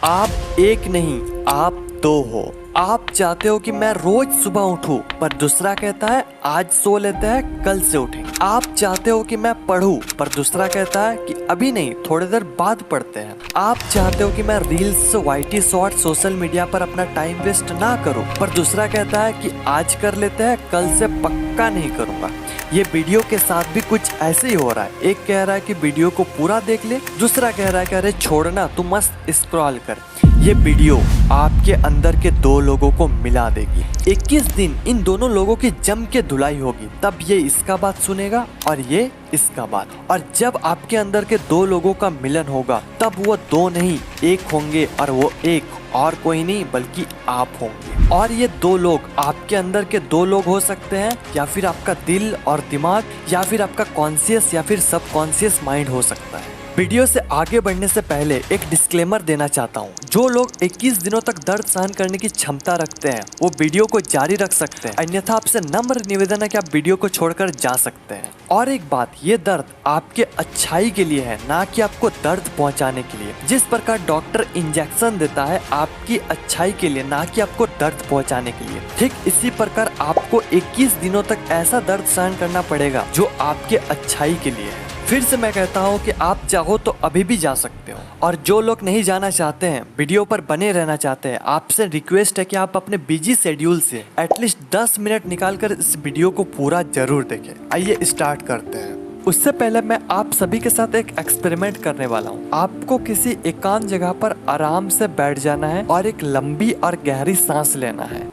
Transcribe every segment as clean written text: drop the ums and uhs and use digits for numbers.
आप एक नहीं, आप दो हो। आप चाहते हो कि मैं रोज सुबह उठूं, पर दूसरा कहता है आज सो लेते हैं, कल से उठेंगे। आप चाहते हो कि मैं पढूं, पर दूसरा कहता है कि अभी नहीं, थोड़ी देर बाद पढ़ते हैं। आप चाहते हो कि मैं reels, YT short, social media पर अपना टाइम वेस्ट ना करूं, पर दूसरा कहता है कि आज कर लेते हैं, कल से पक्का नहीं करूंगा। ये वीडियो के साथ भी कुछ ऐसे ही हो रहा है। एक कह रहा है कि वीडियो को पूरा देख ले, दूसरा कह रहा है कि अरे छोड़ना, तू मस्त स्क्रॉल कर। ये वीडियो आपके अंदर के दो लोगों को मिला देगी। 21 दिन इन दोनों लोगों की जम के धुलाई होगी, तब ये इसका बात सुनेगा और ये इसका बात। और जब आपके अंदर के दो लोगों का मिलन होगा, तब वो दो नहीं एक होंगे, और वो एक और कोई नहीं बल्कि आप होंगे। और ये दो लोग आपके अंदर के दो लोग हो सकते हैं, या फिर आपका दिल और दिमाग, या फिर आपका कॉन्शियस या फिर सबकॉन्शियस माइंड हो सकता है। वीडियो से आगे बढ़ने से पहले एक डिस्क्लेमर देना चाहता हूँ। जो लोग 21 दिनों तक दर्द सहन करने की क्षमता रखते हैं, वो वीडियो को जारी रख सकते हैं, अन्यथा आपसे नम्र निवेदन है कि आप वीडियो को छोड़कर जा सकते हैं। और एक बात, ये दर्द आपके अच्छाई के लिए है, ना कि आपको दर्द पहुंचाने के लिए। जिस प्रकार डॉक्टर इंजेक्शन देता है आपकी अच्छाई के लिए, ना कि आपको दर्द पहुंचाने के लिए, ठीक इसी प्रकार आपको 21 दिनों तक ऐसा दर्द सहन करना पड़ेगा जो आपके अच्छाई के लिए है। फिर से मैं कहता हूँ कि आप चाहो तो अभी भी जा सकते हो। और जो लोग नहीं जाना चाहते हैं, वीडियो पर बने रहना चाहते हैं, आपसे रिक्वेस्ट है कि आप अपने बिजी शेड्यूल से एटलीस्ट 10 मिनट निकालकर इस वीडियो को पूरा जरूर देखें। आइए स्टार्ट करते हैं। उससे पहले मैं आप सभी के साथ एक एक्सपेरिमेंट करने वाला हूँ। आपको किसी एकांत जगह पर आराम से बैठ जाना है और एक लंबी और गहरी सांस लेना है।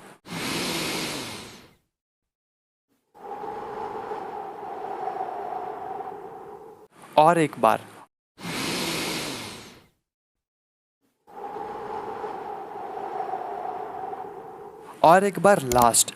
और एक बार। और एक बार लास्ट।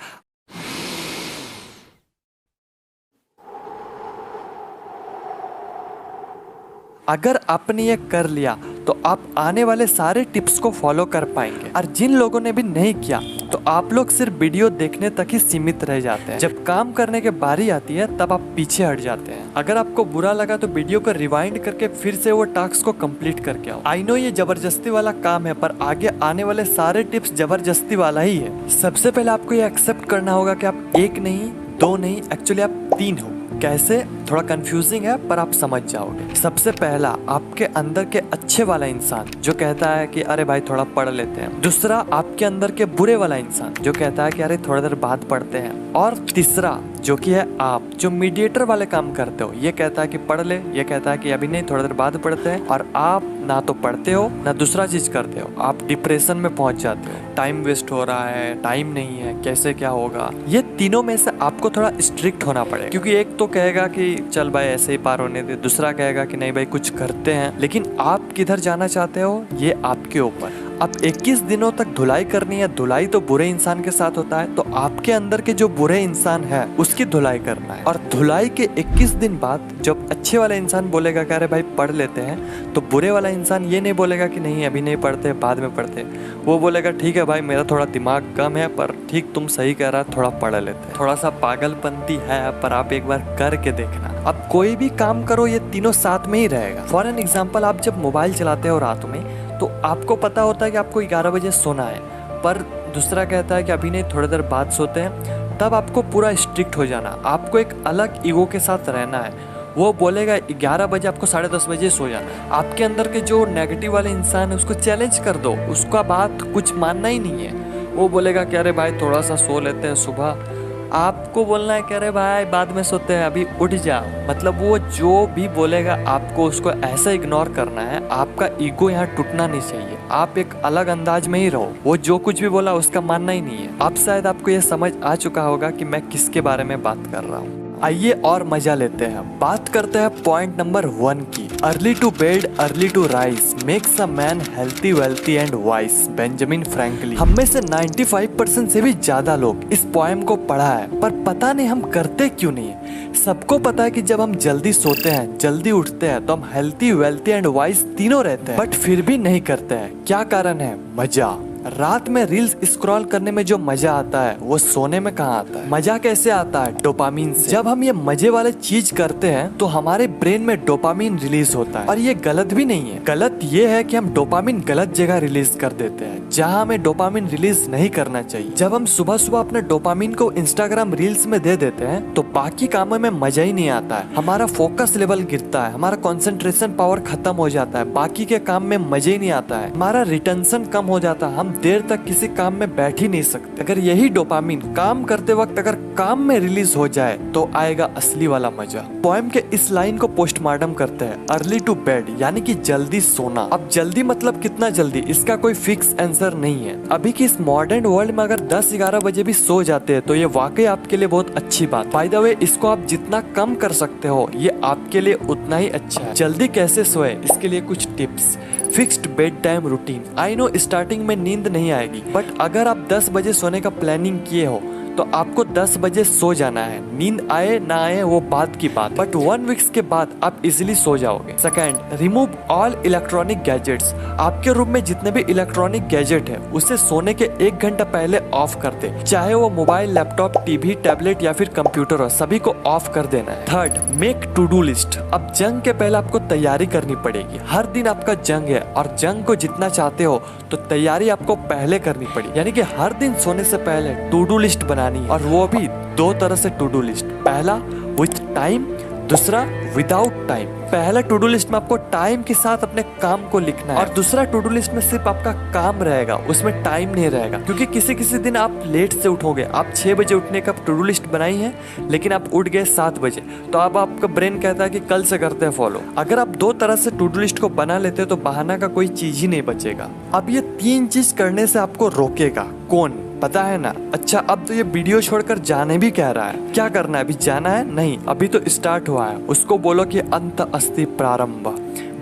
अगर आपने ये कर लिया तो आप आने वाले सारे टिप्स को फॉलो कर पाएंगे। और जिन लोगों ने भी नहीं किया, तो आप लोग सिर्फ वीडियो देखने तक ही सीमित रह जाते हैं। जब काम करने की बारी आती है, तब आप पीछे हट जाते हैं। अगर आपको बुरा लगा तो वीडियो को रिवाइंड करके फिर से वो टास्क को कंप्लीट करके आओ। आई नो ये जबरदस्ती वाला काम है, पर आगे आने वाले सारे टिप्स जबरदस्ती वाला ही है। सबसे पहले आपको ये एक्सेप्ट करना होगा कि आप एक नहीं, दो नहीं, एक्चुअली आप 3 हो। कैसे? थोड़ा कंफ्यूजिंग है, पर आप समझ जाओगे। सबसे पहला, आपके अंदर के अच्छे वाला इंसान जो कहता है कि अरे भाई थोड़ा पढ़ लेते हैं। दूसरा, आपके अंदर के बुरे वाला इंसान जो कहता है कि अरे थोड़ी देर बाद पढ़ते हैं। और तीसरा जो कि है आप, जो मीडिएटर वाले काम करते हो। ये कहता है कि पढ़ ले, ये कहता है कि अभी नहीं, थोड़ी देर बाद पढ़ते हैं। और आप ना तो पढ़ते हो ना दूसरा चीज करते हो, आप डिप्रेशन में पहुंच जाते हो। टाइम वेस्ट हो रहा है, टाइम नहीं है, कैसे क्या होगा। ये तीनों में से आपको थोड़ा स्ट्रिक्ट होना पड़ेगा, क्योंकि एक तो कहेगा कि चल भाई ऐसे ही पार होने दे, दूसरा कहेगा कि नहीं भाई कुछ करते हैं। लेकिन आप किधर जाना चाहते हो, ये आपके ऊपर। अब 21 दिनों तक धुलाई करनी है। धुलाई तो बुरे इंसान के साथ होता है, तो आपके अंदर के जो बुरे इंसान है उसकी धुलाई करना है। और धुलाई के 21 दिन बाद जब अच्छे वाला इंसान बोलेगा कि अरे भाई पढ़ लेते हैं, तो बुरे वाला इंसान ये नहीं बोलेगा कि नहीं अभी नहीं पढ़ते, बाद में पढ़ते। वो बोलेगा ठीक है भाई, मेरा थोड़ा दिमाग कम है, पर ठीक तुम सही कह रहा, थोड़ा पढ़ लेते हैं। थोड़ा सा पागलपंती है, पर आप एक बार करके देखना। अब कोई भी काम करो, ये तीनों साथ में ही रहेगा। फॉर एन एग्जाम्पल, आप जब मोबाइल चलाते हो रात में, तो आपको पता होता है कि आपको 11 बजे सोना है, पर दूसरा कहता है कि अभी नहीं, थोड़ी देर बाद सोते हैं। तब आपको पूरा स्ट्रिक्ट हो जाना, आपको एक अलग ईगो के साथ रहना है। वो बोलेगा 11 बजे, आपको 10:30 बजे सो जाना। आपके अंदर के जो नेगेटिव वाले इंसान है उसको चैलेंज कर दो, उसका बात कुछ मानना ही नहीं है। वो बोलेगा कि अरे भाई थोड़ा सा सो लेते हैं सुबह। आपको बोलना है कि अरे भाई बाद में सोते हैं, अभी उठ जाओ। मतलब वो जो भी बोलेगा आपको उसको ऐसा इग्नोर करना है। आपका ईगो यहाँ टूटना नहीं चाहिए, आप एक अलग अंदाज में ही रहो। वो जो कुछ भी बोला उसका मानना ही नहीं है। अब शायद आपको ये समझ आ चुका होगा कि मैं किसके बारे में बात कर रहा हूँ। आइए और मजा लेते हैं। बात करते हैं पॉइंट नंबर 1 की। Early to bed, early to rise makes a man healthy, wealthy and wise. Benjamin Franklin. हम में से 95% से भी ज्यादा लोग इस पोएम को पढ़ा है, पर पता नहीं हम करते क्यों नहीं है। सबको पता है कि जब हम जल्दी सोते हैं, जल्दी उठते हैं, तो हम हेल्थी, वेल्थी एंड वाइस तीनों रहते हैं, बट फिर भी नहीं करते हैं। क्या कारण है? मजा। रात में रील्स स्क्रॉल करने में जो मजा आता है वो सोने में कहाँ आता है? मजा कैसे आता है? डोपामीन से। जब हम ये मजे वाले चीज करते हैं तो हमारे ब्रेन में डोपामीन रिलीज होता है, और ये गलत भी नहीं है। गलत ये है कि हम डोपामीन गलत जगह रिलीज कर देते हैं, जहाँ हमें डोपामीन रिलीज नहीं करना चाहिए। जब हम सुबह सुबह अपने डोपामीन को इंस्टाग्राम रील्स में दे देते हैं तो बाकी कामों में मजा ही नहीं आता है। हमारा फोकस लेवल गिरता है, हमारा कंसंट्रेशन पावर खत्म हो जाता है, बाकी के काम में मजे ही नहीं आता है, हमारा रिटेंशन कम हो जाता है, हम देर तक किसी काम में बैठ ही नहीं सकते। अगर यही डोपामीन काम करते वक्त अगर काम में रिलीज हो जाए तो आएगा असली वाला मजा। पोएम के इस लाइन को पोस्टमार्टम करते हैं अर्ली टू बेड, यानी कि जल्दी सोना। अब जल्दी मतलब कितना जल्दी, इसका कोई फिक्स आंसर नहीं है। अभी की इस मॉडर्न वर्ल्ड में अगर 10-11 बजे भी सो जाते हैं तो ये वाकई आपके लिए बहुत अच्छी बात। बाय द वे, इसको आप जितना कम कर सकते हो ये आपके लिए उतना ही अच्छा है। जल्दी कैसे सोए, इसके लिए कुछ tips. Fixed bed time routine. I know starting में नींद नहीं आएगी, बट अगर आप 10 बजे सोने का प्लानिंग किए हो तो आपको 10 बजे सो जाना है। नींद आए ना आए वो बात की बात, बट 1 वीक्स के बाद आप इजीली सो जाओगे। Second, remove all electronic gadgets. आपके रूम में जितने भी इलेक्ट्रॉनिक गैजेट है उसे सोने के 1 घंटा पहले ऑफ कर दे, चाहे वो मोबाइल, लैपटॉप, टीवी, टैबलेट या फिर कंप्यूटर हो, सभी को ऑफ कर देना है। Third, make to do list. अब जंग के पहले आपको तैयारी करनी पड़ेगी। हर दिन आपका जंग है और जंग को जितना चाहते हो तो तैयारी आपको पहले करनी पड़ेगी, यानी कि हर दिन सोने से पहले टू डू लिस्ट बनानी है, और वो भी 2 तरह से टू डू लिस्ट। पहला विथ टाइम, दूसरा विदाउट टाइम। पहला टू डू लिस्ट में आपको टाइम के साथ अपने काम को लिखना है, और दूसरा टू डू लिस्ट में सिर्फ आपका काम रहेगा, उसमें टाइम नहीं रहेगा। क्योंकि किसी किसी दिन आप लेट से उठोगे, आप 6 बजे उठने का टू डू लिस्ट बनाई है लेकिन आप उठ गए 7 बजे, तो अब आपका ब्रेन कहता है कि कल से करते हैं फॉलो। अगर आप 2 तरह से टू डू लिस्ट को बना लेते हो तो बहाना का कोई चीज ही नहीं बचेगा। अब ये 3 चीज करने से आपको रोकेगा कौन, पता है ना? अच्छा, अब तो ये वीडियो छोड़कर जाने भी कह रहा है। क्या करना है? अभी जाना है? नहीं, अभी तो स्टार्ट हुआ है। उसको बोलो कि अंत अस्ति प्रारंभ।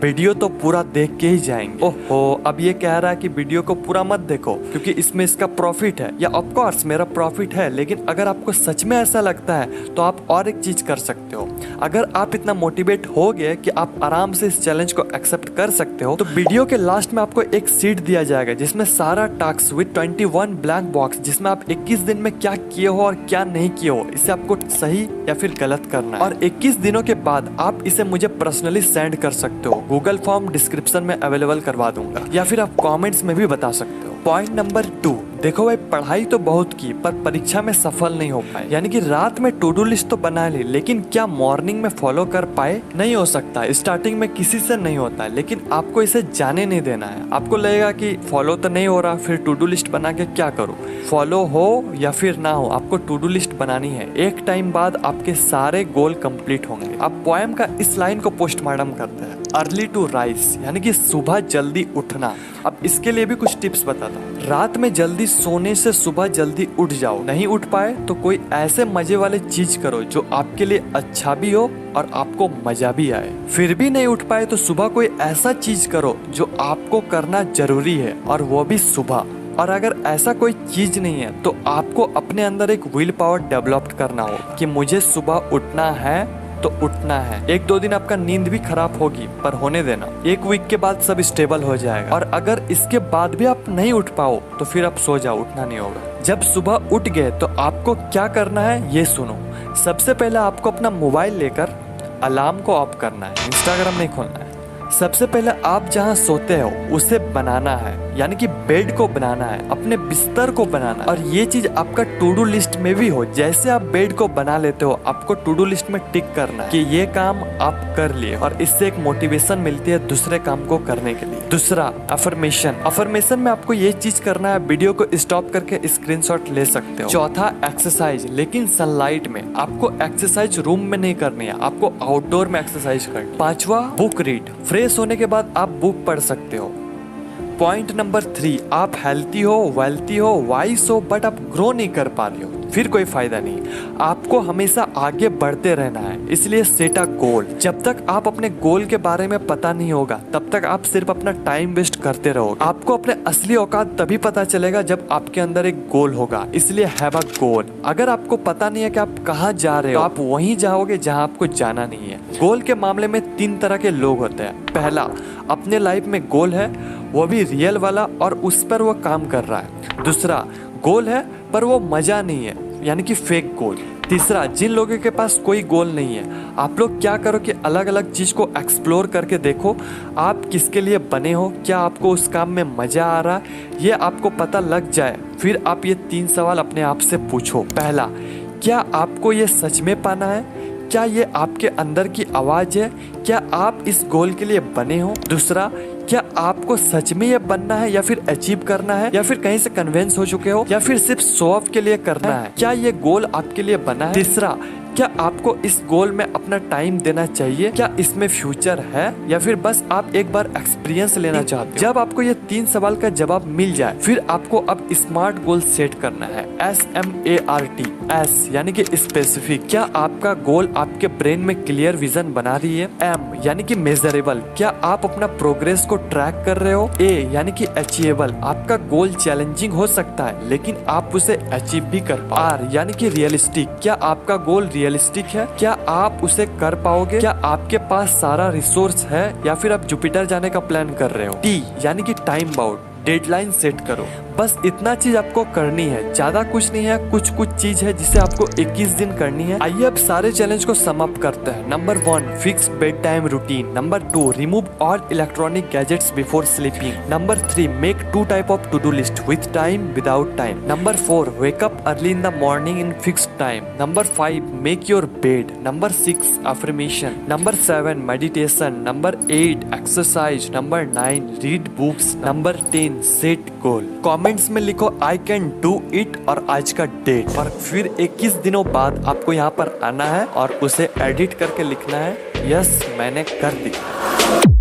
वीडियो तो पूरा देख के ही जाएंगे। ओहो, अब ये कह रहा है कि वीडियो को पूरा मत देखो क्योंकि इसमें इसका प्रॉफिट है। या ऑफ कोर्स मेरा प्रॉफिट है, लेकिन अगर आपको सच में ऐसा लगता है तो आप और एक चीज कर सकते हो। अगर आप इतना मोटिवेट हो गए कि आप आराम से इस चैलेंज को एक्सेप्ट कर सकते हो तो वीडियो के लास्ट में आपको एक सीट दिया जाएगा जिसमें सारा टास्क विद 21 ब्लैंक बॉक्स, जिसमें आप 21 दिन में क्या किए हो और क्या नहीं किए हो, इसे आपको सही या फिर गलत करना है। और 21 दिनों के बाद आप इसे मुझे पर्सनली सेंड कर सकते हो। गूगल फॉर्म डिस्क्रिप्शन में अवेलेबल करवा दूंगा, या फिर आप कमेंट्स में भी बता सकते हो। पॉइंट नंबर 2, देखो भाई, पढ़ाई तो बहुत की पर परीक्षा में सफल नहीं हो पाए, यानी कि रात में टू डू लिस्ट तो बना ली लेकिन क्या मॉर्निंग में फॉलो कर पाए? नहीं हो सकता। स्टार्टिंग में किसी से नहीं होता है, लेकिन आपको इसे जाने नहीं देना है। आपको लगेगा कि फॉलो तो नहीं हो रहा, फिर टू डू लिस्ट बना के क्या करूँ? फॉलो हो या फिर ना हो, आपको टू डू लिस्ट बनानी है। एक टाइम बाद आपके सारे गोल कंप्लीट होंगे। अब पोएम का इस लाइन को पोस्टमार्टम करते हैं, अर्ली टू राइज, यानी कि सुबह जल्दी उठना। अब इसके लिए भी कुछ टिप्स बताता हूँ। रात में जल्दी सोने से सुबह जल्दी उठ जाओ। नहीं उठ पाए तो कोई ऐसे मजे वाले चीज करो जो आपके लिए अच्छा भी हो और आपको मजा भी आए। फिर भी नहीं उठ पाए तो सुबह कोई ऐसा चीज करो जो आपको करना जरूरी है, और वो भी सुबह। और अगर ऐसा कोई चीज नहीं है तो आपको अपने अंदर एक विल पावर डेवलप करना होगा कि मुझे सुबह उठना है तो उठना है। 1-2 दिन आपका नींद भी खराब होगी पर होने देना, 1 वीक के बाद सब स्टेबल हो जाएगा। और अगर इसके बाद भी आप नहीं उठ पाओ तो फिर आप सो जाओ, उठना नहीं होगा। जब सुबह उठ गए तो आपको क्या करना है ये सुनो। सबसे पहले आपको अपना मोबाइल लेकर अलार्म को ऑफ करना है, इंस्टाग्राम नहीं खोलना है। सबसे पहले आप जहाँ सोते हो उसे बनाना है, यानी कि बेड को बनाना है, अपने बिस्तर को बनाना है। और ये चीज आपका टू डू लिस्ट में भी हो। जैसे आप बेड को बना लेते हो आपको टू डू लिस्ट में टिक करना है कि ये काम आप कर लिए, और इससे एक मोटिवेशन मिलती है दूसरे काम को करने के लिए। दूसरा, अफर्मेशन। अफर्मेशन में आपको ये चीज करना है, वीडियो को स्टॉप करके स्क्रीनशॉट ले सकते हो। चौथा, एक्सरसाइज, लेकिन सनलाइट में। आपको एक्सरसाइज रूम में नहीं करनी है, आपको आउटडोर में एक्सरसाइज करनी है। पांचवा, बुक रीड। फ्रेश होने के बाद आप बुक पढ़ सकते हो। पॉइंट नंबर 3, आप हेल्थी हो, वेल्थी हो, वाइस हो, बट आप ग्रो नहीं कर पा रहे हो, फिर कोई फायदा नहीं। आपको हमेशा आगे बढ़ते रहना है, इसलिए सेट अ गोल। जब तक आप अपने गोल के बारे में पता नहीं होगा तब तक आप सिर्फ अपना टाइम वेस्ट करते रहोगे। आपको अपने असली औकात तभी पता चलेगा जब आपके अंदर एक गोल होगा। इसलिए हैव अ गोल। अगर आपको पता नहीं है कि आप कहाँ जा रहे हो, तो आप वहीं जाओगे जहाँ आपको जाना नहीं है। गोल के मामले में 3 तरह के लोग होते हैं। पहला, अपने लाइफ में गोल है, वो भी रियल वाला, और उस पर वो काम कर रहा है। दूसरा, गोल है पर वो मजा नहीं है, यानी कि फेक गोल। तीसरा, जिन लोगों के पास कोई गोल नहीं है, आप लोग क्या करो कि अलग अलग चीज को एक्सप्लोर करके देखो आप किसके लिए बने हो, क्या आपको उस काम में मजा आ रहा है, ये आपको पता लग जाए। फिर आप ये 3 सवाल अपने आप से पूछो। पहला, क्या आपको ये सच में पाना है? क्या ये आपके अंदर की आवाज है? क्या आप इस गोल के लिए बने हो? दूसरा, क्या आपको सच में ये बनना है या फिर अचीव करना है, या फिर कहीं से कन्विंस हो चुके हो, या फिर सिर्फ शो ऑफ के लिए करना है? क्या ये गोल आपके लिए बना है? तीसरा, क्या आपको इस गोल में अपना टाइम देना चाहिए? क्या इसमें फ्यूचर है, या फिर बस आप एक बार एक्सपीरियंस लेना चाहते हो? जब आपको ये 3 सवाल का जवाब मिल जाए, फिर आपको अब स्मार्ट गोल सेट करना है। SMART, S यानी कि स्पेसिफिक, क्या आपका गोल आपके ब्रेन में क्लियर विजन बना रही है? M यानी कि मेजरेबल, क्या आप अपना प्रोग्रेस को ट्रैक कर रहे हो? A यानी कि अचीवेबल, आपका गोल चैलेंजिंग हो सकता है लेकिन आप उसे अचीव भी कर पाओ। R यानी कि रियलिस्टिक, क्या आपका गोल रियलिस्टिक है? क्या आप उसे कर पाओगे? क्या आपके पास सारा रिसोर्स है, या फिर आप जुपिटर जाने का प्लान कर रहे हो? T यानी कि टाइम बाउंड, डेडलाइन सेट करो। बस इतना चीज आपको करनी है, ज्यादा कुछ नहीं है। कुछ चीज है जिसे आपको 21 दिन करनी है। आइए अब सारे चैलेंज को सम अप करते हैं। Number 1, fix bed time routine. Number 2, remove all electronic gadgets before sleeping. Number 3, make 2 type of to do list, with time, without time. Number 4, wake up early in the morning in fixed time. Number 5, make your bed. Number 6, affirmation. Number 7, meditation. Number 8, exercise. Number 9, read books. Number 10, set goal. Comments में लिखो I can do it और आज का date, और फिर 21 दिनों बाद आपको यहाँ पर आना है और उसे एडिट करके लिखना है यस मैंने कर दिया।